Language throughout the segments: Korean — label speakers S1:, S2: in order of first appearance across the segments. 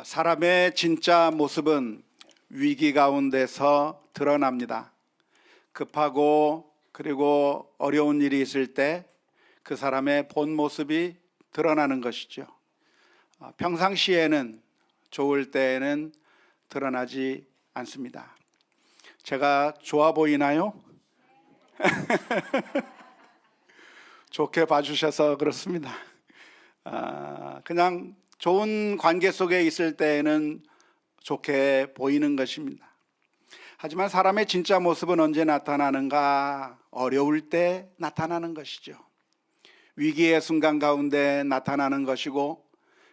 S1: 사람의 진짜 모습은 위기 가운데서 드러납니다. 급하고 그리고 어려운 일이 있을 때 그 사람의 본 모습이 드러나는 것이죠. 평상시에는, 좋을 때에는 드러나지 않습니다. 제가 좋아 보이나요? 좋게 봐주셔서 그렇습니다. 그냥 좋은 관계 속에 있을 때에는 좋게 보이는 것입니다. 하지만 사람의 진짜 모습은 언제 나타나는가? 어려울 때 나타나는 것이죠. 위기의 순간 가운데 나타나는 것이고,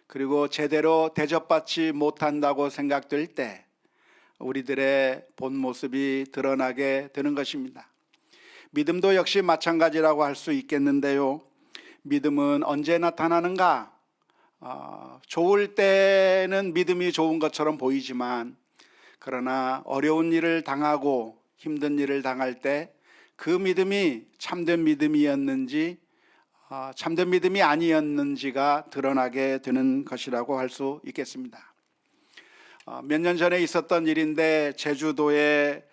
S1: 그리고 제대로 대접받지 못한다고 생각될 때 우리들의 본 모습이 드러나게 되는 것입니다. 믿음도 역시 마찬가지라고 할 수 있겠는데요. 믿음은 언제 나타나는가? 좋을 때는 믿음이 좋은 것처럼 보이지만, 그러나 어려운 일을 당하고 힘든 일을 당할 때 그 믿음이 참된 믿음이었는지 참된 믿음이 아니었는지가 드러나게 되는 것이라고 할 수 있겠습니다. 몇 년 전에 있었던 일인데, 제주도에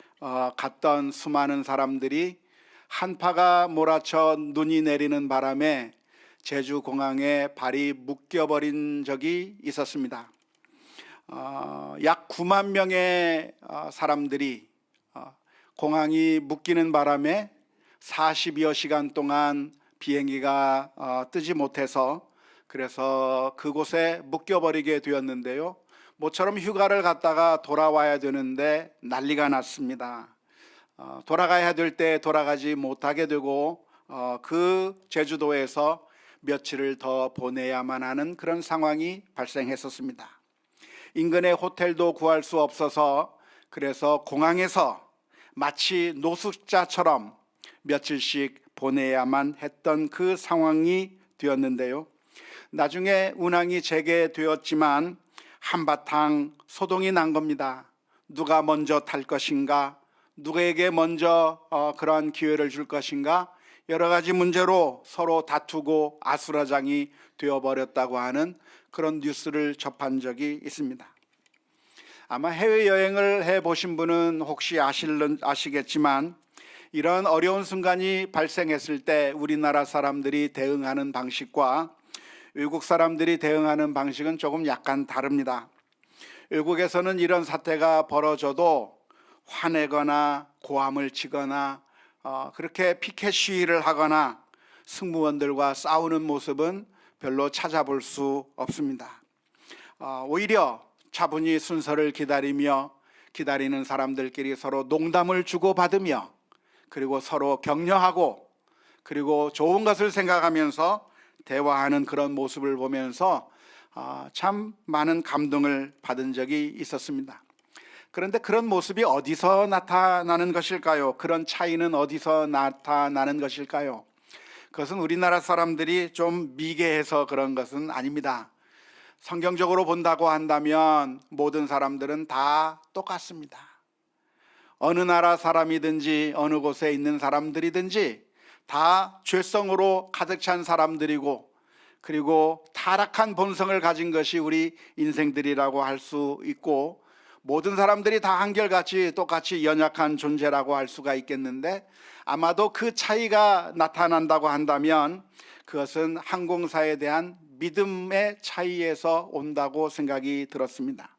S1: 갔던 수많은 사람들이 한파가 몰아쳐 눈이 내리는 바람에 제주공항에 발이 묶여버린 적이 있었습니다. 약 9만 명의 사람들이 공항이 묶이는 바람에 40여 시간 동안 비행기가 뜨지 못해서, 그래서 그곳에 묶여버리게 되었는데요. 모처럼 휴가를 갔다가 돌아와야 되는데 난리가 났습니다. 돌아가야 될 때 돌아가지 못하게 되고, 그 제주도에서 며칠을 더 보내야만 하는 그런 상황이 발생했었습니다. 인근의 호텔도 구할 수 없어서, 그래서 공항에서 마치 노숙자처럼 며칠씩 보내야만 했던 그 상황이 되었는데요. 나중에 운항이 재개되었지만 한바탕 소동이 난 겁니다. 누가 먼저 탈 것인가? 누구에게 먼저 그러한 기회를 줄 것인가? 여러 가지 문제로 서로 다투고 아수라장이 되어버렸다고 하는 그런 뉴스를 접한 적이 있습니다. 아마 해외여행을 해보신 분은 혹시 아시겠지만, 이런 어려운 순간이 발생했을 때 우리나라 사람들이 대응하는 방식과 외국 사람들이 대응하는 방식은 조금 약간 다릅니다. 외국에서는 이런 사태가 벌어져도 화내거나 고함을 치거나 그렇게 피켓 시위를 하거나 승무원들과 싸우는 모습은 별로 찾아볼 수 없습니다. 오히려 차분히 순서를 기다리는 사람들끼리 서로 농담을 주고받으며, 그리고 서로 격려하고, 그리고 좋은 것을 생각하면서 대화하는 그런 모습을 보면서 참 많은 감동을 받은 적이 있었습니다. 그런데 그런 모습이 어디서 나타나는 것일까요? 그런 차이는 어디서 나타나는 것일까요? 그것은 우리나라 사람들이 좀 미개해서 그런 것은 아닙니다. 성경적으로 본다고 한다면 모든 사람들은 다 똑같습니다. 어느 나라 사람이든지 어느 곳에 있는 사람들이든지 다 죄성으로 가득 찬 사람들이고, 그리고 타락한 본성을 가진 것이 우리 인생들이라고 할 수 있고, 모든 사람들이 다 한결같이 똑같이 연약한 존재라고 할 수가 있겠는데, 아마도 그 차이가 나타난다고 한다면 그것은 항공사에 대한 믿음의 차이에서 온다고 생각이 들었습니다.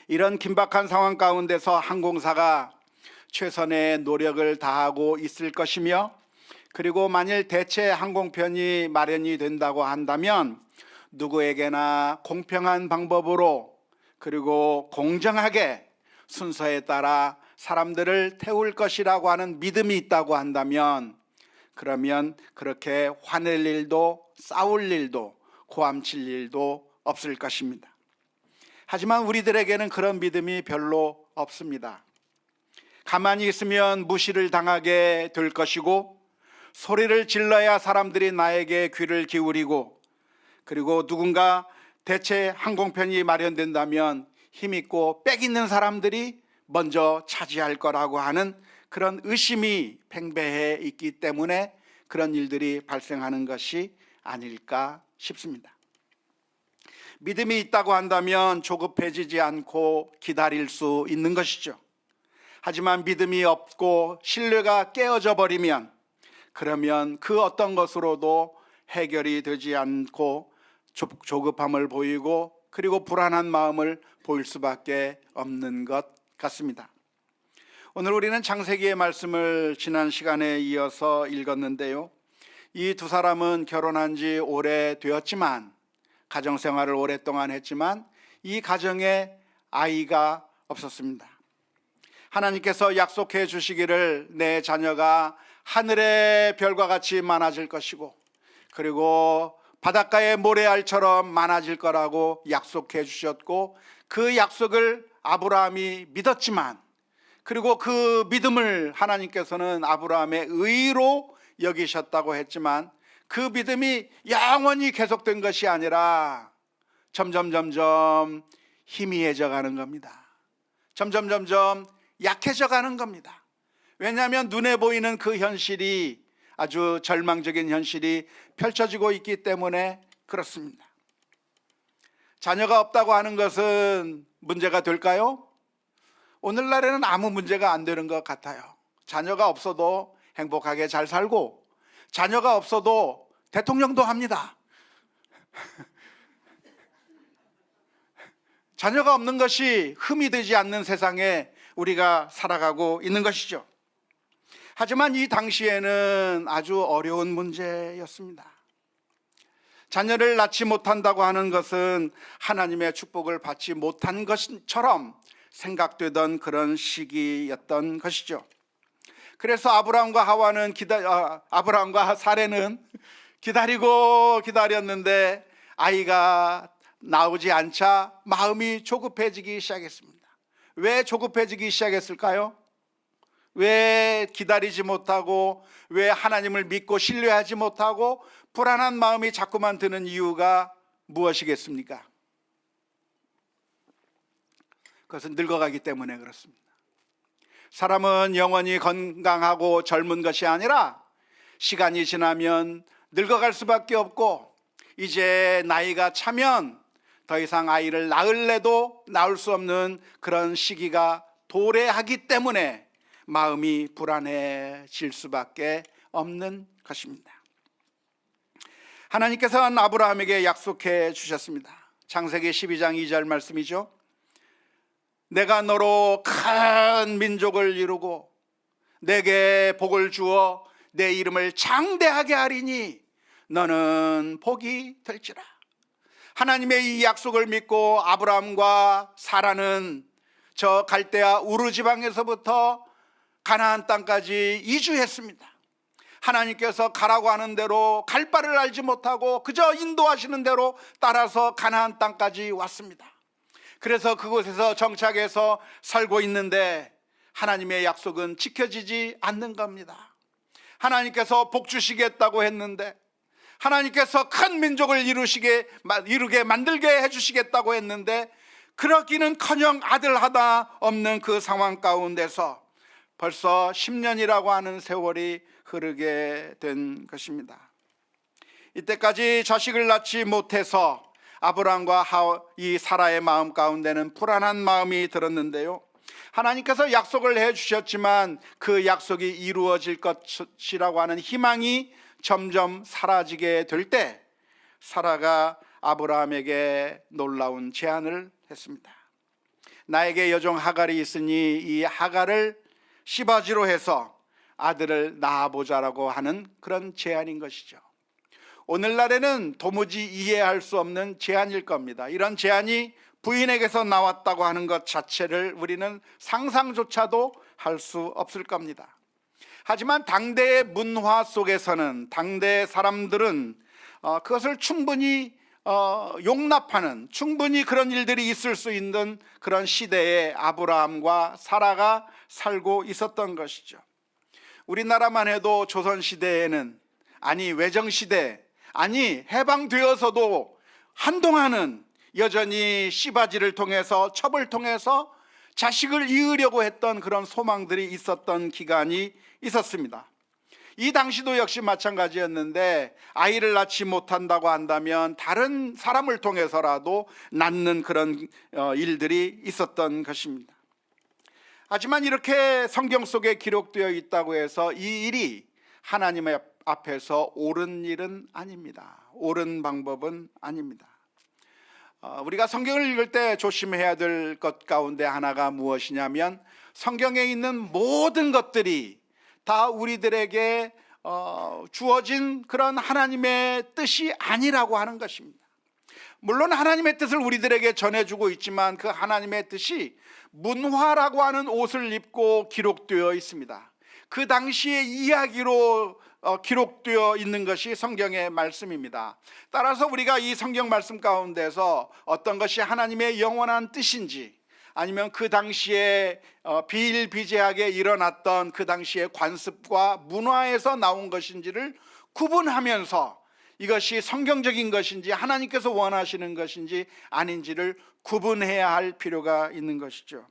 S1: 이런 긴박한 상황 가운데서 항공사가 최선의 노력을 다하고 있을 것이며, 그리고 만일 대체 항공편이 마련이 된다고 한다면 누구에게나 공평한 방법으로, 그리고 공정하게 순서에 따라 사람들을 태울 것이라고 하는 믿음이 있다고 한다면, 그러면 그렇게 화낼 일도 싸울 일도 고함칠 일도 없을 것입니다. 하지만 우리들에게는 그런 믿음이 별로 없습니다. 가만히 있으면 무시를 당하게 될 것이고, 소리를 질러야 사람들이 나에게 귀를 기울이고, 그리고 누군가 대체 항공편이 마련된다면 힘있고 빽 있는 사람들이 먼저 차지할 거라고 하는 그런 의심이 팽배해 있기 때문에 그런 일들이 발생하는 것이 아닐까 싶습니다. 믿음이 있다고 한다면 조급해지지 않고 기다릴 수 있는 것이죠. 하지만 믿음이 없고 신뢰가 깨어져 버리면 그러면 그 어떤 것으로도 해결이 되지 않고 조급함을 보이고 그리고 불안한 마음을 보일 수밖에 없는 것 같습니다. 오늘 우리는 창세기의 말씀을 지난 시간에 이어서 읽었는데요. 이 두 사람은 결혼한 지 오래되었지만, 가정생활을 오랫동안 했지만 이 가정에 아이가 없었습니다. 하나님께서 약속해 주시기를 내 자녀가 하늘의 별과 같이 많아질 것이고 그리고 바닷가의 모래알처럼 많아질 거라고 약속해 주셨고, 그 약속을 아브라함이 믿었지만, 그리고 그 믿음을 하나님께서는 아브라함의 의로 여기셨다고 했지만 그 믿음이 영원히 계속된 것이 아니라 점점 희미해져 가는 겁니다. 점점 약해져 가는 겁니다. 왜냐하면 눈에 보이는 그 현실이, 아주 절망적인 현실이 펼쳐지고 있기 때문에 그렇습니다. 자녀가 없다고 하는 것은 문제가 될까요? 오늘날에는 아무 문제가 안 되는 것 같아요. 자녀가 없어도 행복하게 잘 살고, 자녀가 없어도 대통령도 합니다. 자녀가 없는 것이 흠이 되지 않는 세상에 우리가 살아가고 있는 것이죠. 하지만 이 당시에는 아주 어려운 문제였습니다. 자녀를 낳지 못한다고 하는 것은 하나님의 축복을 받지 못한 것처럼 생각되던 그런 시기였던 것이죠. 그래서 아브라함과 사레는 기다리고 기다렸는데 아이가 나오지 않자 마음이 조급해지기 시작했습니다. 왜 조급해지기 시작했을까요? 왜 기다리지 못하고, 왜 하나님을 믿고 신뢰하지 못하고 불안한 마음이 자꾸만 드는 이유가 무엇이겠습니까? 그것은 늙어가기 때문에 그렇습니다. 사람은 영원히 건강하고 젊은 것이 아니라 시간이 지나면 늙어갈 수밖에 없고, 이제 나이가 차면 더 이상 아이를 낳을래도 낳을 수 없는 그런 시기가 도래하기 때문에 마음이 불안해질 수밖에 없는 것입니다. 하나님께서는 아브라함에게 약속해 주셨습니다. 창세기 12장 2절 말씀이죠. 내가 너로 큰 민족을 이루고 내게 복을 주어 내 이름을 장대하게 하리니 너는 복이 될지라. 하나님의 이 약속을 믿고 아브라함과 사라는 저 갈대아 우르 지방에서부터 가나안 땅까지 이주했습니다. 하나님께서 가라고 하는 대로 갈 바를 알지 못하고 그저 인도하시는 대로 따라서 가나안 땅까지 왔습니다. 그래서 그곳에서 정착해서 살고 있는데 하나님의 약속은 지켜지지 않는 겁니다. 하나님께서 복 주시겠다고 했는데, 하나님께서 큰 민족을 이루게 만들게 해주시겠다고 했는데, 그러기는커녕 아들 하나 없는 그 상황 가운데서 벌써 10년이라고 하는 세월이 흐르게 된 것입니다. 이때까지 자식을 낳지 못해서 아브라함과 이 사라의 마음 가운데는 불안한 마음이 들었는데요, 하나님께서 약속을 해주셨지만 그 약속이 이루어질 것이라고 하는 희망이 점점 사라지게 될 때 사라가 아브라함에게 놀라운 제안을 했습니다. 나에게 여종 하갈이 있으니 이 하갈을 시바지로 해서 아들을 낳아보자라고 하는 그런 제안인 것이죠. 오늘날에는 도무지 이해할 수 없는 제안일 겁니다. 이런 제안이 부인에게서 나왔다고 하는 것 자체를 우리는 상상조차도 할 수 없을 겁니다. 하지만 당대의 문화 속에서는, 당대 사람들은 그것을 충분히 용납하는, 충분히 그런 일들이 있을 수 있는 그런 시대에 아브라함과 사라가 살고 있었던 것이죠. 우리나라만 해도 조선시대에는, 아니 외정시대, 아니 해방되어서도 한동안은 여전히 씨바지를 통해서, 첩을 통해서 자식을 이으려고 했던 그런 소망들이 있었던 기간이 있었습니다. 이 당시도 역시 마찬가지였는데 아이를 낳지 못한다고 한다면 다른 사람을 통해서라도 낳는 그런 일들이 있었던 것입니다. 하지만 이렇게 성경 속에 기록되어 있다고 해서 이 일이 하나님의 앞에서 옳은 일은 아닙니다. 옳은 방법은 아닙니다. 우리가 성경을 읽을 때 조심해야 될 것 가운데 하나가 무엇이냐면 성경에 있는 모든 것들이 다 우리들에게 주어진 그런 하나님의 뜻이 아니라고 하는 것입니다. 물론 하나님의 뜻을 우리들에게 전해주고 있지만 그 하나님의 뜻이 문화라고 하는 옷을 입고 기록되어 있습니다. 그 당시의 이야기로 기록되어 있는 것이 성경의 말씀입니다. 따라서 우리가 이 성경 말씀 가운데서 어떤 것이 하나님의 영원한 뜻인지, 아니면 그 당시에 비일비재하게 일어났던 그 당시의 관습과 문화에서 나온 것인지를 구분하면서 이것이 성경적인 것인지 하나님께서 원하시는 것인지 아닌지를 구분해야 할 필요가 있는 것이죠.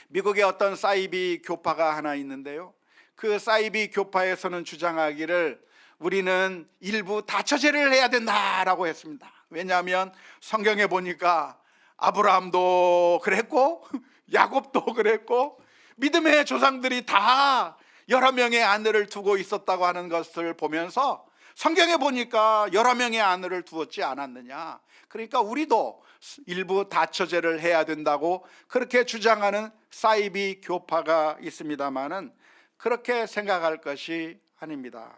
S1: 미국에 어떤 사이비 교파가 하나 있는데요, 그 사이비 교파에서는 주장하기를 우리는 일부 다처제를 해야 된다라고 했습니다. 왜냐하면 성경에 보니까 아브라함도 그랬고 야곱도 그랬고 믿음의 조상들이 다 여러 명의 아내를 두고 있었다고 하는 것을 보면서 성경에 보니까 여러 명의 아내를 두었지 않았느냐, 그러니까 우리도 일부 다처제를 해야 된다고 그렇게 주장하는 사이비 교파가 있습니다마는 그렇게 생각할 것이 아닙니다.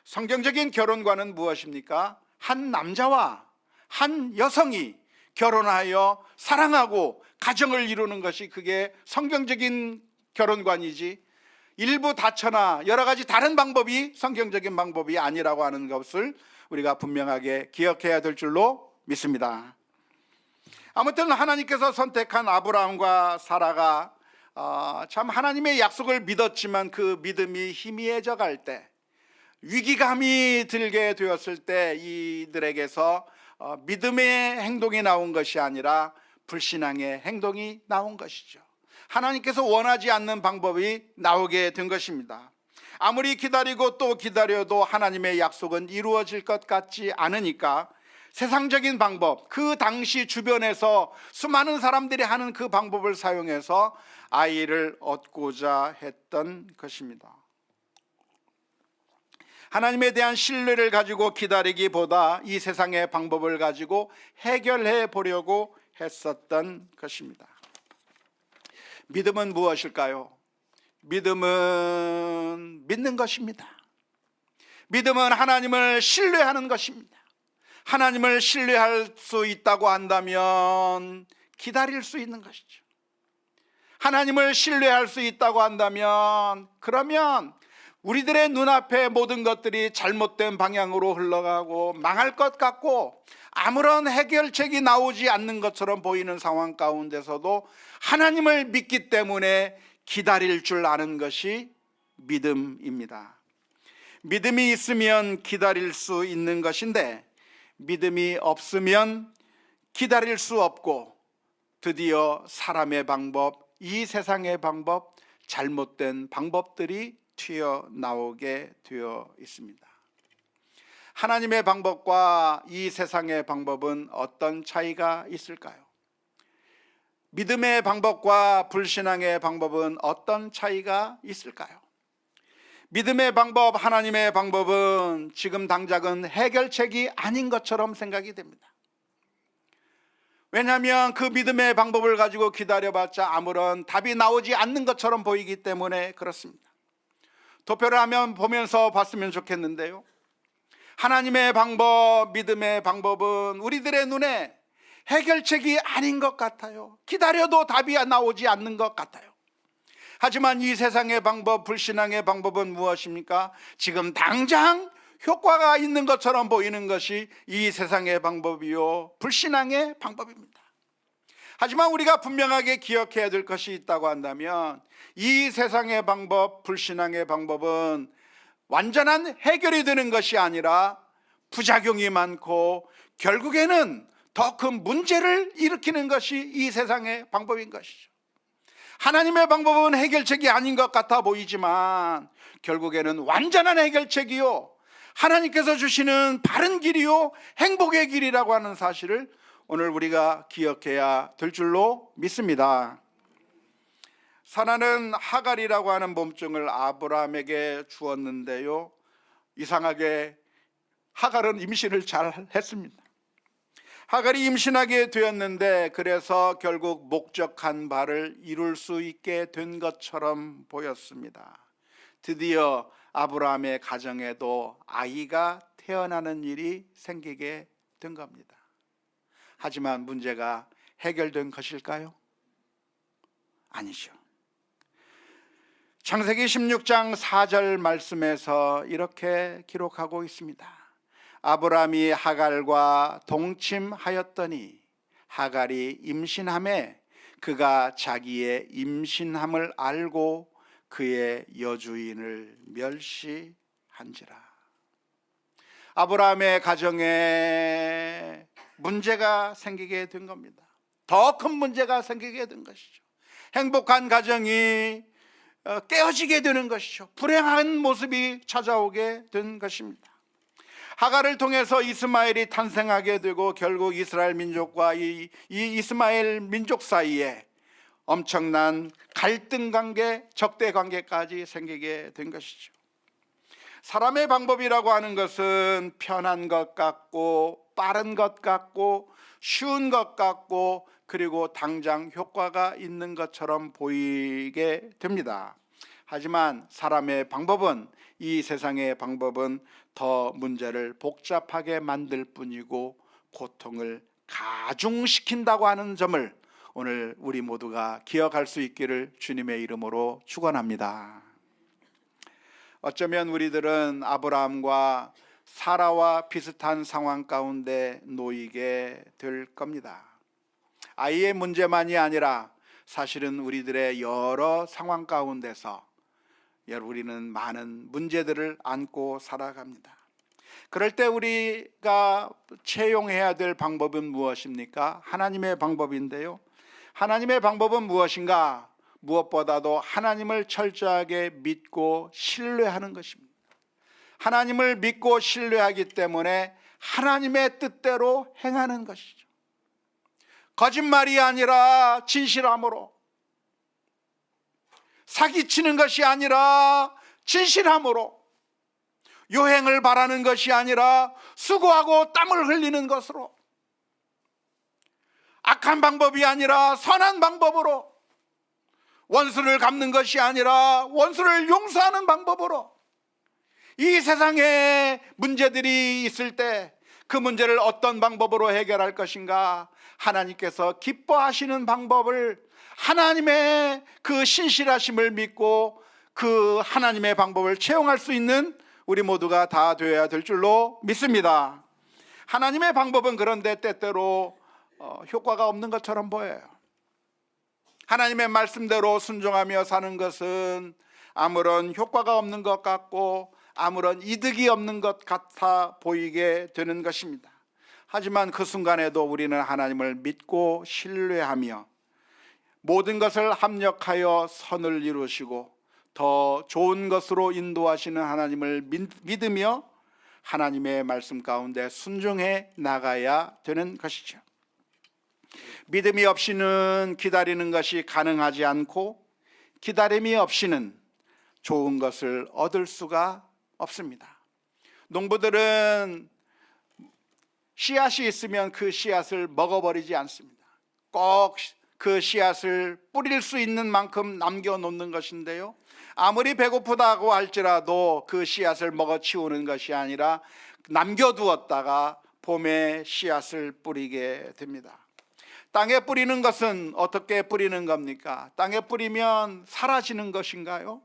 S1: 성경적인 결혼관은 무엇입니까? 한 남자와 한 여성이 결혼하여 사랑하고 가정을 이루는 것이 그게 성경적인 결혼관이지, 일부 다처나 여러 가지 다른 방법이 성경적인 방법이 아니라고 하는 것을 우리가 분명하게 기억해야 될 줄로 믿습니다. 아무튼 하나님께서 선택한 아브라함과 사라가 참 하나님의 약속을 믿었지만 그 믿음이 희미해져 갈 때, 위기감이 들게 되었을 때 이들에게서 믿음의 행동이 나온 것이 아니라 불신앙의 행동이 나온 것이죠. 하나님께서 원하지 않는 방법이 나오게 된 것입니다. 아무리 기다리고 또 기다려도 하나님의 약속은 이루어질 것 같지 않으니까 세상적인 방법, 그 당시 주변에서 수많은 사람들이 하는 그 방법을 사용해서 아이를 얻고자 했던 것입니다. 하나님에 대한 신뢰를 가지고 기다리기보다 이 세상의 방법을 가지고 해결해 보려고 했었던 것입니다. 믿음은 무엇일까요? 믿음은 믿는 것입니다. 믿음은 하나님을 신뢰하는 것입니다. 하나님을 신뢰할 수 있다고 한다면 기다릴 수 있는 것이죠. 하나님을 신뢰할 수 있다고 한다면 그러면 우리들의 눈앞에 모든 것들이 잘못된 방향으로 흘러가고 망할 것 같고 아무런 해결책이 나오지 않는 것처럼 보이는 상황 가운데서도 하나님을 믿기 때문에 기다릴 줄 아는 것이 믿음입니다. 믿음이 있으면 기다릴 수 있는 것인데 믿음이 없으면 기다릴 수 없고 드디어 사람의 방법, 이 세상의 방법, 잘못된 방법들이 튀어나오게 되어 있습니다. 하나님의 방법과 이 세상의 방법은 어떤 차이가 있을까요? 믿음의 방법과 불신앙의 방법은 어떤 차이가 있을까요? 믿음의 방법, 하나님의 방법은 지금 당장은 해결책이 아닌 것처럼 생각이 됩니다. 왜냐하면 그 믿음의 방법을 가지고 기다려봤자 아무런 답이 나오지 않는 것처럼 보이기 때문에 그렇습니다. 도표를 하면 보면서 봤으면 좋겠는데요, 하나님의 방법, 믿음의 방법은 우리들의 눈에 해결책이 아닌 것 같아요. 기다려도 답이 나오지 않는 것 같아요. 하지만 이 세상의 방법, 불신앙의 방법은 무엇입니까? 지금 당장 효과가 있는 것처럼 보이는 것이 이 세상의 방법이요, 불신앙의 방법입니다. 하지만 우리가 분명하게 기억해야 될 것이 있다고 한다면 이 세상의 방법, 불신앙의 방법은 완전한 해결이 되는 것이 아니라 부작용이 많고 결국에는 더 큰 문제를 일으키는 것이 이 세상의 방법인 것이죠. 하나님의 방법은 해결책이 아닌 것 같아 보이지만 결국에는 완전한 해결책이요, 하나님께서 주시는 바른 길이요, 행복의 길이라고 하는 사실을 오늘 우리가 기억해야 될 줄로 믿습니다. 사라는 하갈이라고 하는 몸종을 아브라함에게 주었는데요, 이상하게 하갈은 임신을 잘 했습니다. 하갈이 임신하게 되었는데 그래서 결국 목적한 바를 이룰 수 있게 된 것처럼 보였습니다. 드디어 아브라함의 가정에도 아이가 태어나는 일이 생기게 된 겁니다. 하지만 문제가 해결된 것일까요? 아니죠. 창세기 16장 4절 말씀에서 이렇게 기록하고 있습니다. 아브라함이 하갈과 동침하였더니 하갈이 임신하매 그가 자기의 임신함을 알고 그의 여주인을 멸시한지라. 아브라함의 가정에 문제가 생기게 된 겁니다. 더 큰 문제가 생기게 된 것이죠. 행복한 가정이 깨어지게 되는 것이죠. 불행한 모습이 찾아오게 된 것입니다. 하갈을 통해서 이스마엘이 탄생하게 되고 결국 이스라엘 민족과 이 이스마엘 민족 사이에 엄청난 갈등 관계, 적대 관계까지 생기게 된 것이죠. 사람의 방법이라고 하는 것은 편한 것 같고 빠른 것 같고 쉬운 것 같고 그리고 당장 효과가 있는 것처럼 보이게 됩니다. 하지만 사람의 방법은, 이 세상의 방법은 더 문제를 복잡하게 만들 뿐이고 고통을 가중시킨다고 하는 점을 오늘 우리 모두가 기억할 수 있기를 주님의 이름으로 축원합니다. 어쩌면 우리들은 아브라함과 사라와 비슷한 상황 가운데 놓이게 될 겁니다. 아이의 문제만이 아니라 사실은 우리들의 여러 상황 가운데서 우리는 많은 문제들을 안고 살아갑니다. 그럴 때 우리가 채용해야 될 방법은 무엇입니까? 하나님의 방법인데요, 하나님의 방법은 무엇인가? 무엇보다도 하나님을 철저하게 믿고 신뢰하는 것입니다. 하나님을 믿고 신뢰하기 때문에 하나님의 뜻대로 행하는 것이죠. 거짓말이 아니라 진실함으로, 사기치는 것이 아니라 진실함으로, 요행을 바라는 것이 아니라 수고하고 땀을 흘리는 것으로, 악한 방법이 아니라 선한 방법으로, 원수를 갚는 것이 아니라 원수를 용서하는 방법으로, 이 세상에 문제들이 있을 때 그 문제를 어떤 방법으로 해결할 것인가? 하나님께서 기뻐하시는 방법을, 하나님의 그 신실하심을 믿고 그 하나님의 방법을 채용할 수 있는 우리 모두가 다 되어야 될 줄로 믿습니다. 하나님의 방법은 그런데 때때로 효과가 없는 것처럼 보여요. 하나님의 말씀대로 순종하며 사는 것은 아무런 효과가 없는 것 같고 아무런 이득이 없는 것 같아 보이게 되는 것입니다. 하지만 그 순간에도 우리는 하나님을 믿고 신뢰하며 모든 것을 합력하여 선을 이루시고 더 좋은 것으로 인도하시는 하나님을 믿으며 하나님의 말씀 가운데 순종해 나가야 되는 것이죠. 믿음이 없이는 기다리는 것이 가능하지 않고 기다림이 없이는 좋은 것을 얻을 수가 없습니다. 농부들은 씨앗이 있으면 그 씨앗을 먹어버리지 않습니다. 꼭 그 씨앗을 뿌릴 수 있는 만큼 남겨놓는 것인데요, 아무리 배고프다고 할지라도 그 씨앗을 먹어치우는 것이 아니라 남겨두었다가 봄에 씨앗을 뿌리게 됩니다. 땅에 뿌리는 것은 어떻게 뿌리는 겁니까? 땅에 뿌리면 사라지는 것인가요?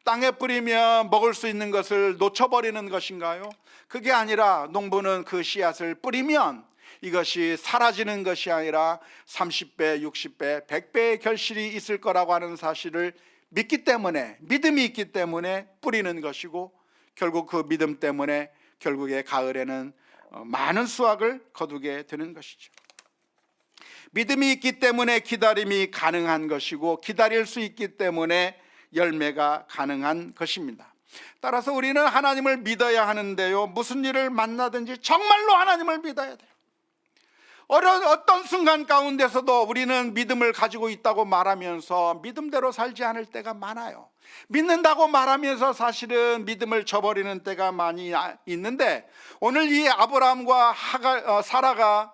S1: 땅에 뿌리면 먹을 수 있는 것을 놓쳐버리는 것인가요? 그게 아니라 농부는 그 씨앗을 뿌리면 이것이 사라지는 것이 아니라 30배, 60배, 100배의 결실이 있을 거라고 하는 사실을 믿기 때문에, 믿음이 있기 때문에 뿌리는 것이고, 결국 그 믿음 때문에 결국에 가을에는 많은 수확을 거두게 되는 것이죠. 믿음이 있기 때문에 기다림이 가능한 것이고, 기다릴 수 있기 때문에 열매가 가능한 것입니다. 따라서 우리는 하나님을 믿어야 하는데요, 무슨 일을 만나든지 정말로 하나님을 믿어야 돼요. 어떤 순간 가운데서도 우리는 믿음을 가지고 있다고 말하면서 믿음대로 살지 않을 때가 많아요. 믿는다고 말하면서 사실은 믿음을 저버리는 때가 많이 있는데, 오늘 이 아브라함과 사라가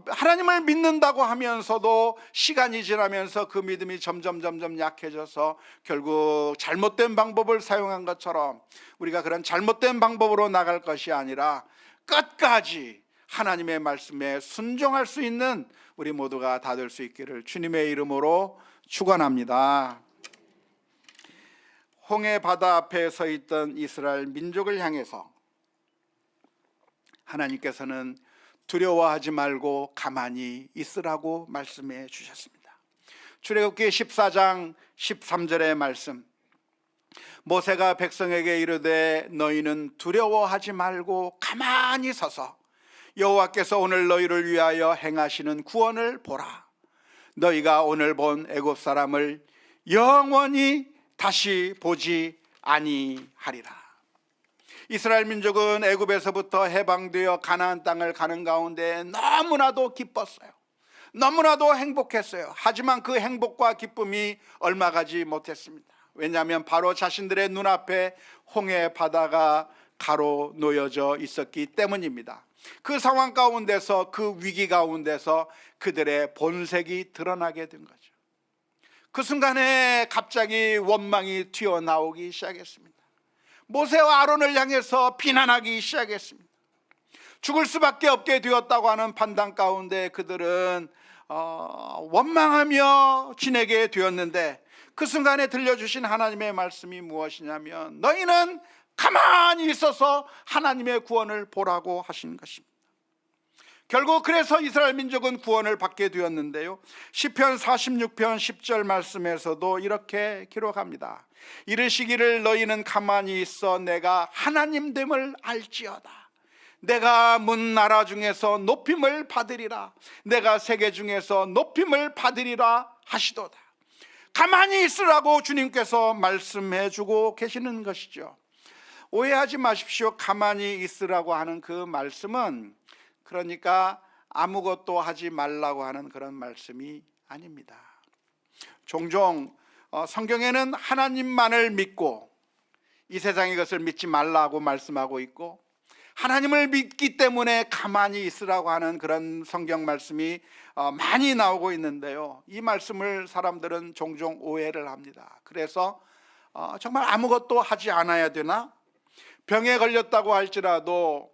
S1: 하나님을 믿는다고 하면서도 시간이 지나면서 그 믿음이 점점 약해져서 결국 잘못된 방법을 사용한 것처럼, 우리가 그런 잘못된 방법으로 나갈 것이 아니라 끝까지 하나님의 말씀에 순종할 수 있는 우리 모두가 다 될 수 있기를 주님의 이름으로 축원합니다. 홍해 바다 앞에 서 있던 이스라엘 민족을 향해서 하나님께서는 두려워하지 말고 가만히 있으라고 말씀해 주셨습니다. 출애굽기 14장 13절의 말씀, 모세가 백성에게 이르되 너희는 두려워하지 말고 가만히 서서 여호와께서 오늘 너희를 위하여 행하시는 구원을 보라. 너희가 오늘 본 애굽 사람을 영원히 다시 보지 아니하리라. 이스라엘 민족은 애굽에서부터 해방되어 가나안 땅을 가는 가운데 너무나도 기뻤어요. 너무나도 행복했어요. 하지만 그 행복과 기쁨이 얼마 가지 못했습니다. 왜냐하면 바로 자신들의 눈앞에 홍해 바다가 가로 놓여져 있었기 때문입니다. 그 상황 가운데서, 그 위기 가운데서 그들의 본색이 드러나게 된 거죠. 그 순간에 갑자기 원망이 튀어나오기 시작했습니다. 모세와 아론을 향해서 비난하기 시작했습니다. 죽을 수밖에 없게 되었다고 하는 판단 가운데 그들은 원망하며 지내게 되었는데, 그 순간에 들려주신 하나님의 말씀이 무엇이냐면, 너희는 가만히 있어서 하나님의 구원을 보라고 하신 것입니다. 결국 그래서 이스라엘 민족은 구원을 받게 되었는데요, 시편 46편 10절 말씀에서도 이렇게 기록합니다. 이르시기를 너희는 가만히 있어 내가 하나님됨을 알지어다. 내가 문 나라 중에서 높임을 받으리라. 내가 세계 중에서 높임을 받으리라 하시도다. 가만히 있으라고 주님께서 말씀해 주고 계시는 것이죠. 오해하지 마십시오. 가만히 있으라고 하는 그 말씀은 그러니까 아무것도 하지 말라고 하는 그런 말씀이 아닙니다. 종종 성경에는 하나님만을 믿고 이 세상의 것을 믿지 말라고 말씀하고 있고, 하나님을 믿기 때문에 가만히 있으라고 하는 그런 성경 말씀이 많이 나오고 있는데요, 이 말씀을 사람들은 종종 오해를 합니다. 그래서 정말 아무것도 하지 않아야 되나? 병에 걸렸다고 할지라도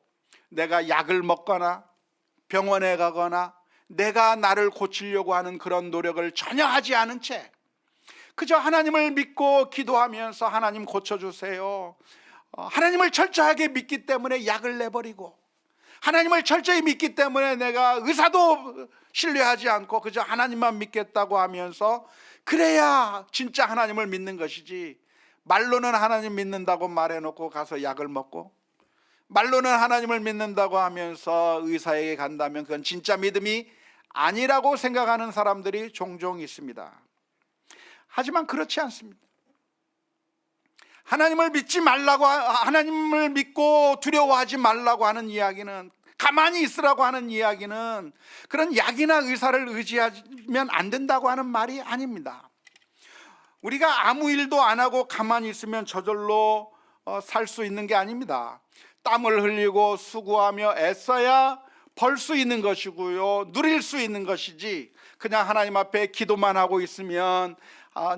S1: 내가 약을 먹거나 병원에 가거나 내가 나를 고치려고 하는 그런 노력을 전혀 하지 않은 채 그저 하나님을 믿고 기도하면서 하나님 고쳐주세요, 하나님을 철저하게 믿기 때문에 약을 내버리고, 하나님을 철저히 믿기 때문에 내가 의사도 신뢰하지 않고 그저 하나님만 믿겠다고 하면서, 그래야 진짜 하나님을 믿는 것이지, 말로는 하나님 믿는다고 말해놓고 가서 약을 먹고, 말로는 하나님을 믿는다고 하면서 의사에게 간다면 그건 진짜 믿음이 아니라고 생각하는 사람들이 종종 있습니다. 하지만 그렇지 않습니다. 하나님을 믿지 말라고, 하나님을 믿고 두려워하지 말라고 하는 이야기는, 가만히 있으라고 하는 이야기는 그런 약이나 의사를 의지하면 안 된다고 하는 말이 아닙니다. 우리가 아무 일도 안 하고 가만히 있으면 저절로 살 수 있는 게 아닙니다. 땀을 흘리고 수고하며 애써야 벌 수 있는 것이고요, 누릴 수 있는 것이지, 그냥 하나님 앞에 기도만 하고 있으면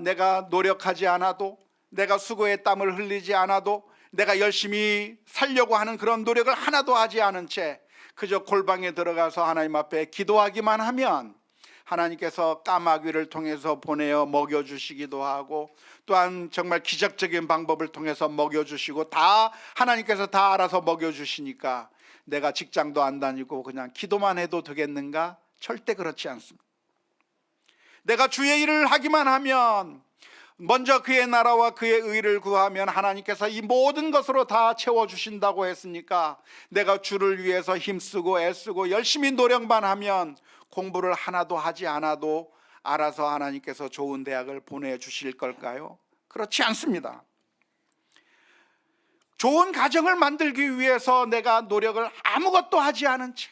S1: 내가 노력하지 않아도, 내가 수고의 땀을 흘리지 않아도, 내가 열심히 살려고 하는 그런 노력을 하나도 하지 않은 채 그저 골방에 들어가서 하나님 앞에 기도하기만 하면 하나님께서 까마귀를 통해서 보내어 먹여주시기도 하고, 또한 정말 기적적인 방법을 통해서 먹여주시고, 다 하나님께서 다 알아서 먹여주시니까 내가 직장도 안 다니고 그냥 기도만 해도 되겠는가? 절대 그렇지 않습니다. 내가 주의 일을 하기만 하면, 먼저 그의 나라와 그의 의를 구하면 하나님께서 이 모든 것으로 다 채워주신다고 했으니까, 내가 주를 위해서 힘쓰고 애쓰고 열심히 노력만 하면 공부를 하나도 하지 않아도 알아서 하나님께서 좋은 대학을 보내주실 걸까요? 그렇지 않습니다. 좋은 가정을 만들기 위해서 내가 노력을 아무것도 하지 않은 채,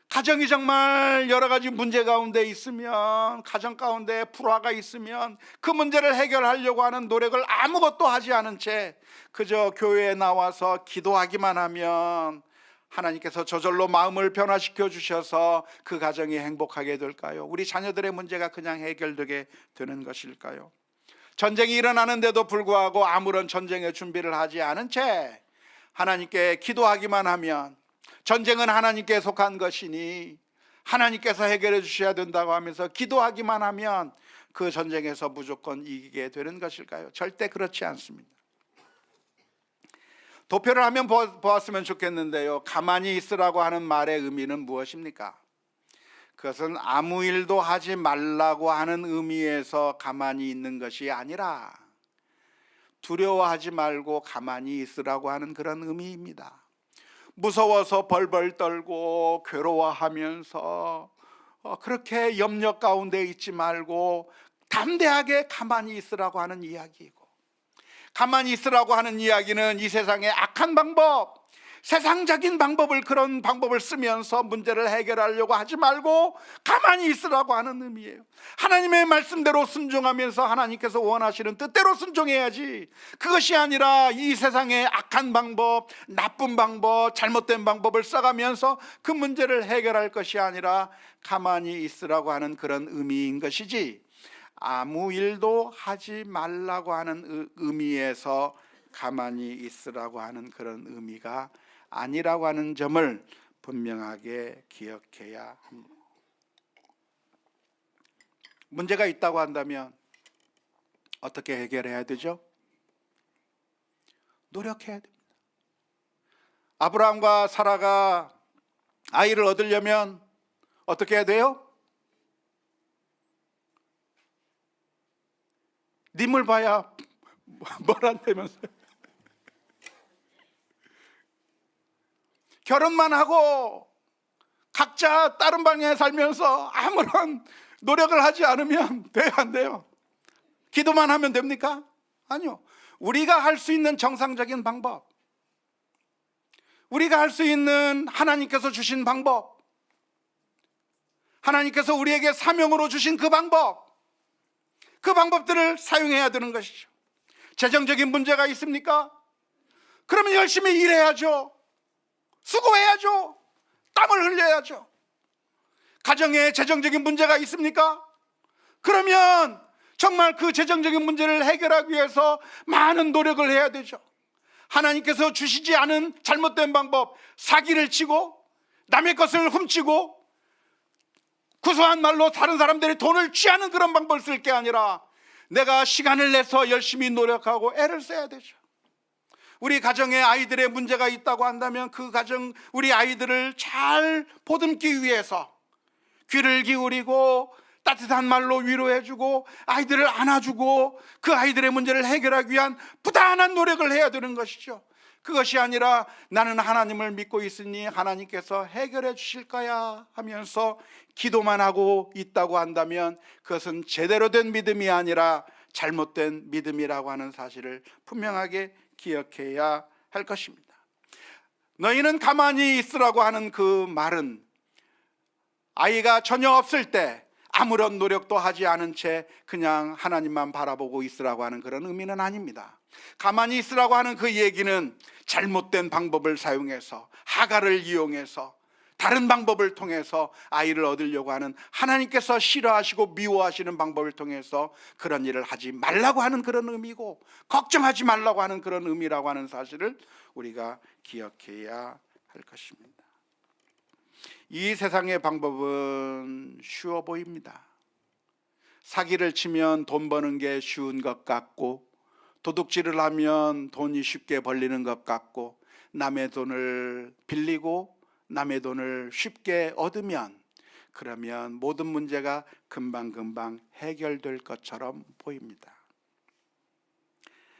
S1: 가정이 정말 여러 가지 문제 가운데 있으면, 가정 가운데 불화가 있으면 그 문제를 해결하려고 하는 노력을 아무것도 하지 않은 채 그저 교회에 나와서 기도하기만 하면 하나님께서 저절로 마음을 변화시켜 주셔서 그 가정이 행복하게 될까요? 우리 자녀들의 문제가 그냥 해결되게 되는 것일까요? 전쟁이 일어나는데도 불구하고 아무런 전쟁의 준비를 하지 않은 채 하나님께 기도하기만 하면, 전쟁은 하나님께 속한 것이니 하나님께서 해결해 주셔야 된다고 하면서 기도하기만 하면 그 전쟁에서 무조건 이기게 되는 것일까요? 절대 그렇지 않습니다. 도표를 하면 보았으면 좋겠는데요, 가만히 있으라고 하는 말의 의미는 무엇입니까? 그것은 아무 일도 하지 말라고 하는 의미에서 가만히 있는 것이 아니라 두려워하지 말고 가만히 있으라고 하는 그런 의미입니다. 무서워서 벌벌 떨고 괴로워하면서 그렇게 염려 가운데 있지 말고 담대하게 가만히 있으라고 하는 이야기이고, 가만히 있으라고 하는 이야기는 이 세상의 악한 방법, 세상적인 방법을, 그런 방법을 쓰면서 문제를 해결하려고 하지 말고 가만히 있으라고 하는 의미예요. 하나님의 말씀대로 순종하면서 하나님께서 원하시는 뜻대로 순종해야지, 그것이 아니라 이 세상의 악한 방법, 나쁜 방법, 잘못된 방법을 써가면서 그 문제를 해결할 것이 아니라 가만히 있으라고 하는 그런 의미인 것이지, 아무 일도 하지 말라고 하는 의미에서 가만히 있으라고 하는 그런 의미가 아니라고 하는 점을 분명하게 기억해야 합니다. 문제가 있다고 한다면 어떻게 해결해야 되죠? 노력해야 됩니다. 아브라함과 사라가 아이를 얻으려면 어떻게 해야 돼요? 님을 봐야 뭘 한다면서요? 결혼만 하고 각자 다른 방에 살면서 아무런 노력을 하지 않으면 돼요, 안 돼요? 기도만 하면 됩니까? 아니요. 우리가 할 수 있는 정상적인 방법, 우리가 할 수 있는 하나님께서 주신 방법, 하나님께서 우리에게 사명으로 주신 그 방법들을 사용해야 되는 것이죠. 재정적인 문제가 있습니까? 그러면 열심히 일해야죠. 수고해야죠. 땀을 흘려야죠. 가정에 재정적인 문제가 있습니까? 그러면 정말 그 재정적인 문제를 해결하기 위해서 많은 노력을 해야 되죠. 하나님께서 주시지 않은 잘못된 방법, 사기를 치고 남의 것을 훔치고 구수한 말로 다른 사람들의 돈을 취하는 그런 방법을 쓸 게 아니라 내가 시간을 내서 열심히 노력하고 애를 써야 되죠. 우리 가정에 아이들의 문제가 있다고 한다면 그 가정, 우리 아이들을 잘 보듬기 위해서 귀를 기울이고 따뜻한 말로 위로해주고 아이들을 안아주고 그 아이들의 문제를 해결하기 위한 부단한 노력을 해야 되는 것이죠. 그것이 아니라 나는 하나님을 믿고 있으니 하나님께서 해결해 주실 거야 하면서 기도만 하고 있다고 한다면 그것은 제대로 된 믿음이 아니라 잘못된 믿음이라고 하는 사실을 분명하게 기억해야 할 것입니다. 너희는 가만히 있으라고 하는 그 말은 아이가 전혀 없을 때 아무런 노력도 하지 않은 채 그냥 하나님만 바라보고 있으라고 하는 그런 의미는 아닙니다. 가만히 있으라고 하는 그 얘기는 잘못된 방법을 사용해서, 하가를 이용해서, 다른 방법을 통해서 아이를 얻으려고 하는, 하나님께서 싫어하시고 미워하시는 방법을 통해서 그런 일을 하지 말라고 하는 그런 의미고, 걱정하지 말라고 하는 그런 의미라고 하는 사실을 우리가 기억해야 할 것입니다. 이 세상의 방법은 쉬워 보입니다. 사기를 치면 돈 버는 게 쉬운 것 같고, 도둑질을 하면 돈이 쉽게 벌리는 것 같고, 남의 돈을 빌리고 남의 돈을 쉽게 얻으면 그러면 모든 문제가 금방금방 해결될 것처럼 보입니다.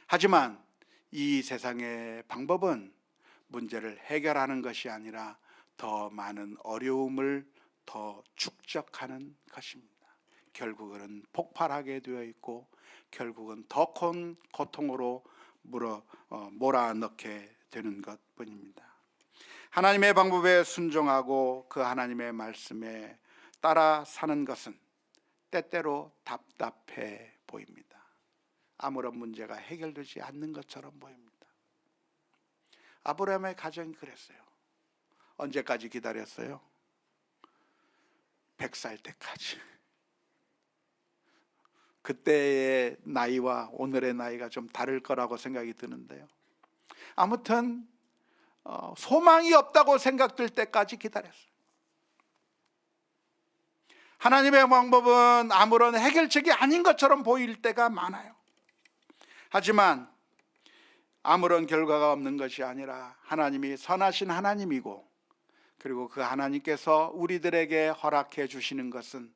S1: 하지만 이 세상의 방법은 문제를 해결하는 것이 아니라 더 많은 어려움을 더 축적하는 것입니다. 결국은 폭발하게 되어 있고 결국은 더 큰 고통으로 몰아넣게 되는 것뿐입니다. 하나님의 방법에 순종하고 그 하나님의 말씀에 따라 사는 것은 때때로 답답해 보입니다. 아무런 문제가 해결되지 않는 것처럼 보입니다. 아브라함의 가정이 그랬어요. 언제까지 기다렸어요? 100살 때까지. 그때의 나이와 오늘의 나이가 좀 다를 거라고 생각이 드는데요. 아무튼 소망이 없다고 생각될 때까지 기다렸어요. 하나님의 방법은 아무런 해결책이 아닌 것처럼 보일 때가 많아요. 하지만 아무런 결과가 없는 것이 아니라 하나님이 선하신 하나님이고, 그리고 그 하나님께서 우리들에게 허락해 주시는 것은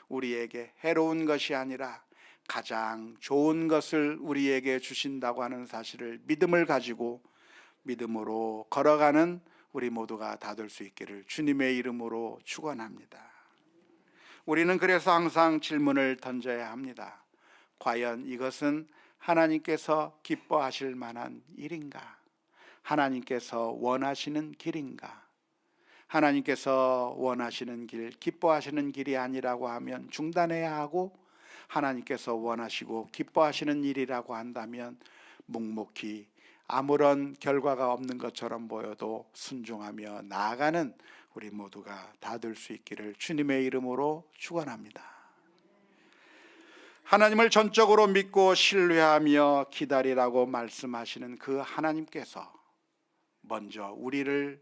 S1: 우리에게 해로운 것이 아니라 가장 좋은 것을 우리에게 주신다고 하는 사실을 믿음을 가지고 믿음으로 걸어가는 우리 모두가 다 될 수 있기를 주님의 이름으로 축원합니다. 우리는 그래서 항상 질문을 던져야 합니다. 과연 이것은 하나님께서 기뻐하실 만한 일인가? 하나님께서 원하시는 길인가? 하나님께서 원하시는 길, 기뻐하시는 길이 아니라고 하면 중단해야 하고, 하나님께서 원하시고 기뻐하시는 일이라고 한다면 묵묵히 아무런 결과가 없는 것처럼 보여도 순종하며 나아가는 우리 모두가 다 될 수 있기를 주님의 이름으로 축원합니다. 하나님을 전적으로 믿고 신뢰하며 기다리라고 말씀하시는 그 하나님께서 먼저 우리를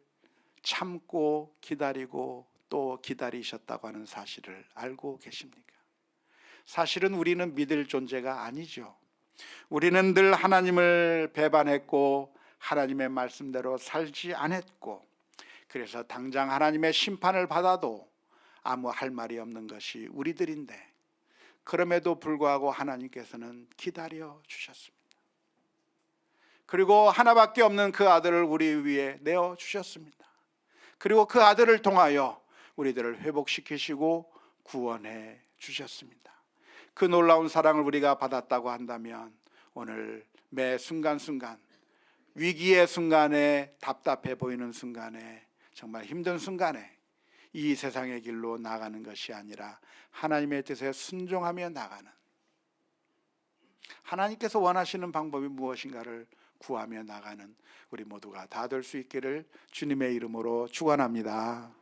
S1: 참고 기다리고 또 기다리셨다고 하는 사실을 알고 계십니까? 사실은 우리는 믿을 존재가 아니죠. 우리는 늘 하나님을 배반했고 하나님의 말씀대로 살지 않았고, 그래서 당장 하나님의 심판을 받아도 아무 할 말이 없는 것이 우리들인데, 그럼에도 불구하고 하나님께서는 기다려 주셨습니다. 그리고 하나밖에 없는 그 아들을 우리 위에 내어 주셨습니다. 그리고 그 아들을 통하여 우리들을 회복시키시고 구원해 주셨습니다. 그 놀라운 사랑을 우리가 받았다고 한다면 오늘 매 순간순간, 위기의 순간에, 답답해 보이는 순간에, 정말 힘든 순간에 이 세상의 길로 나가는 것이 아니라 하나님의 뜻에 순종하며 나가는, 하나님께서 원하시는 방법이 무엇인가를 구하며 나가는 우리 모두가 다 될 수 있기를 주님의 이름으로 축원합니다.